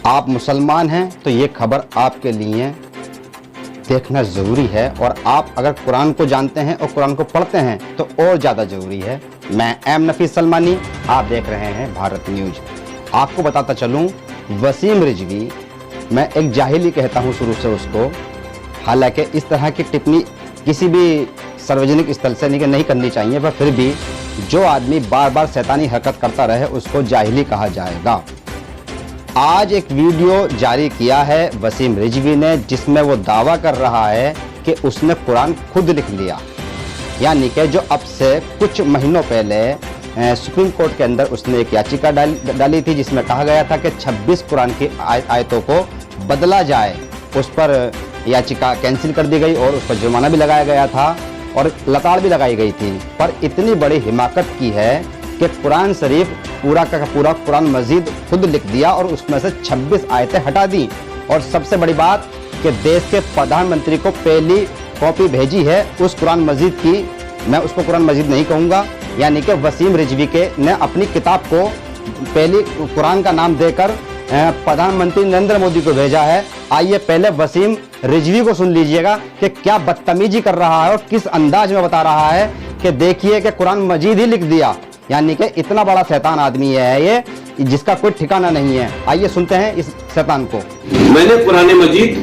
आप मुसलमान हैं तो ये खबर आपके लिए देखना ज़रूरी है, और आप अगर कुरान को जानते हैं और कुरान को पढ़ते हैं तो और ज़्यादा ज़रूरी है। मैं एम नफीस सलमानी, आप देख रहे हैं भारत न्यूज। आपको बताता चलूं, वसीम रिजवी, मैं एक जाहिली कहता हूं शुरू से उसको, हालांकि इस तरह की टिप्पणी किसी भी सार्वजनिक स्थल से नहीं करनी चाहिए, पर फिर भी जो आदमी बार बार शैतानी हरकत करता रहे उसको जाहिली कहा जाएगा। आज एक वीडियो जारी किया है वसीम रिजवी ने, जिसमें वो दावा कर रहा है कि उसने कुरान खुद लिख लिया, यानी कि जो अब से कुछ महीनों पहले सुप्रीम कोर्ट के अंदर उसने एक याचिका डाली थी, जिसमें कहा गया था कि 26 कुरान की आयतों को बदला जाए। उस पर याचिका कैंसिल कर दी गई और उस पर जुर्माना भी लगाया गया था और लताड़ भी लगाई गई थी। पर इतनी बड़ी हिमाकत की है कि कुरान शरीफ पूरा का पूरा कुरान मजीद खुद लिख दिया और उसमें से 26 आयतें हटा दी। और सबसे बड़ी बात कि देश के प्रधानमंत्री को पहली कॉपी भेजी है उस कुरान मजीद की, मैं उसको कुरान मजीद नहीं कहूँगा, यानी कि वसीम रिजवी के ने अपनी किताब को पहली कुरान का नाम देकर प्रधानमंत्री नरेंद्र मोदी को भेजा है। आइए पहले वसीम रिजवी को सुन लीजिएगा कि क्या बदतमीजी कर रहा है और किस अंदाज में बता रहा है कि देखिए कि कुरान मजीद ही लिख दिया, यानी कि इतना बड़ा शैतान आदमी है ये, जिसका कोई ठिकाना नहीं है। आइए सुनते हैं इस शैतान को। मैंने कुरान मजीद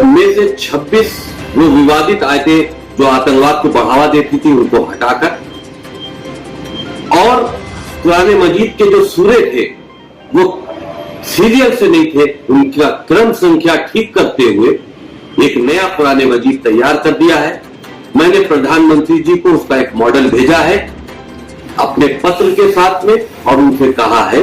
में से 26 वो विवादित आयतें जो आतंकवाद को बढ़ावा देती थी उनको हटाकर, और कुरान मजीद के जो सूरे थे वो सीरियल से नहीं थे, उनका क्रम संख्या ठीक करते हुए एक नया कुरान मजीद तैयार कर दिया है। मैंने प्रधानमंत्री जी को उसका एक मॉडल भेजा है अपने पत्र के साथ में, और उनसे कहा है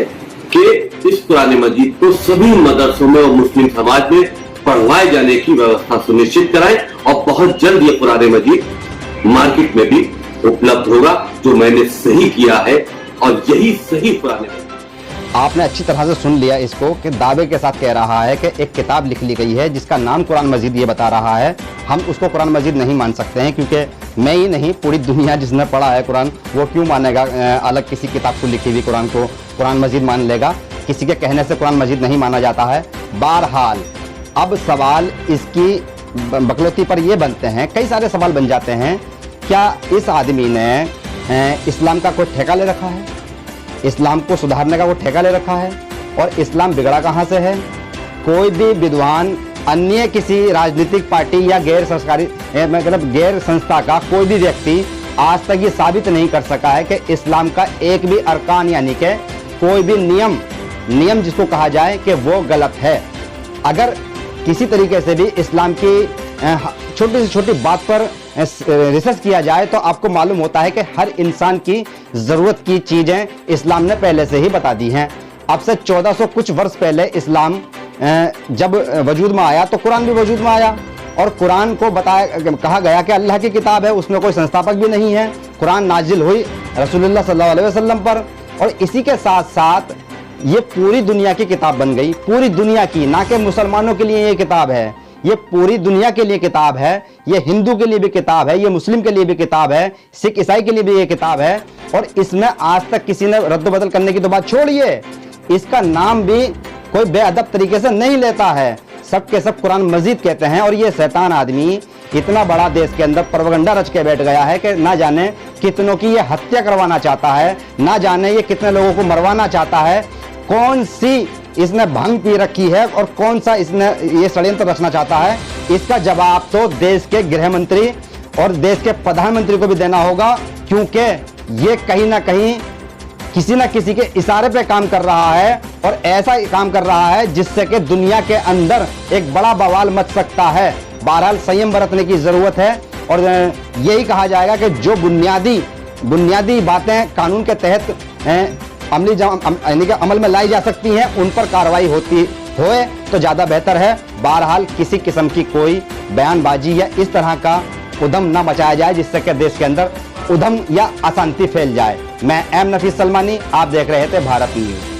कि इस कुरान मजीद को सभी मदरसों में और मुस्लिम समाज में पढ़वाए जाने की व्यवस्था सुनिश्चित कराएं, और बहुत जल्द ये कुरान मजीद मार्केट में भी उपलब्ध होगा, जो मैंने सही किया है और यही सही कुरान मजीद। आपने अच्छी तरह से सुन लिया इसको कि दावे के साथ कह रहा है कि एक किताब लिख ली गई है जिसका नाम कुरान मजीद ये बता रहा है। हम उसको कुरान मजीद नहीं मान सकते हैं, क्योंकि मैं ही नहीं पूरी दुनिया जिसने पढ़ा है कुरान वो क्यों मानेगा अलग किसी किताब को लिखी हुई कुरान को कुरान मजीद मान लेगा। किसी के कहने से कुरान मजीद नहीं माना जाता है। बहरहाल अब सवाल इसकी बकलौती पर ये बनते हैं, कई सारे सवाल बन जाते हैं। क्या इस आदमी ने इस्लाम का कोई ठेका ले रखा है? इस्लाम को सुधारने का वो ठेका ले रखा है? और इस्लाम बिगड़ा कहाँ से है? कोई भी विद्वान अन्य किसी राजनीतिक पार्टी या गैर सरकारी मतलब गैर संस्था का कोई भी व्यक्ति आज तक ये साबित नहीं कर सका है कि इस्लाम का एक भी अरकान यानी कि कोई भी नियम जिसको कहा जाए कि वो गलत है। अगर किसी तरीके से भी इस्लाम की छोटी से छोटी बात पर रिसर्च किया जाए तो आपको मालूम होता है कि हर इंसान की ज़रूरत की चीज़ें इस्लाम ने पहले से ही बता दी हैं। अब से 1400 कुछ वर्ष पहले इस्लाम जब वजूद में आया तो कुरान भी वजूद में आया, और कुरान को कहा गया कि अल्लाह की किताब है, उसमें कोई संस्थापक भी नहीं है। कुरान नाजिल हुई रसूलुल्लाह सल्लल्लाहु अलैहि वसल्लम पर, और इसी के साथ साथ ये पूरी दुनिया की किताब बन गई, पूरी दुनिया की, ना कि मुसलमानों के लिए ये किताब है, ये पूरी दुनिया के लिए किताब है। ये हिंदू के लिए भी किताब है, ये मुस्लिम के लिए भी किताब है, सिख ईसाई के लिए भी ये किताब है। और इसमें आज तक किसी ने रद्द-बदल करने की तो बात छोड़िए, इसका नाम भी कोई बेअदब तरीके से नहीं लेता है, सब के सब कुरान मजीद कहते हैं। और ये शैतान आदमी इतना बड़ा देश के अंदर प्रोपेगेंडा रच के बैठ गया है कि ना जाने कितनों की ये हत्या करवाना चाहता है, ना जाने ये कितने लोगों को मरवाना चाहता है, कौन सी इसने भांग पी रखी है और कौन सा इसने ये षड्यंत्र रचना चाहता है। इसका जवाब तो देश के गृह मंत्री और देश के प्रधानमंत्री को भी देना होगा, क्योंकि ये कहीं ना कहीं किसी न किसी के इशारे पे काम कर रहा है, और ऐसा काम कर रहा है जिससे कि दुनिया के अंदर एक बड़ा बवाल मच सकता है। बहरहाल संयम बरतने की ज़रूरत है, और यही कहा जाएगा कि जो बुनियादी बातें कानून के तहत अमल में लाई जा सकती हैं उन पर कार्रवाई होए तो ज़्यादा बेहतर है। बहरहाल किसी किस्म की कोई बयानबाजी या इस तरह का उद्यम न मचाया जाए जिससे कि देश के अंदर उद्यम या अशांति फैल जाए। मैं एम नफीस सलमानी, आप देख रहे थे भारत न्यूज।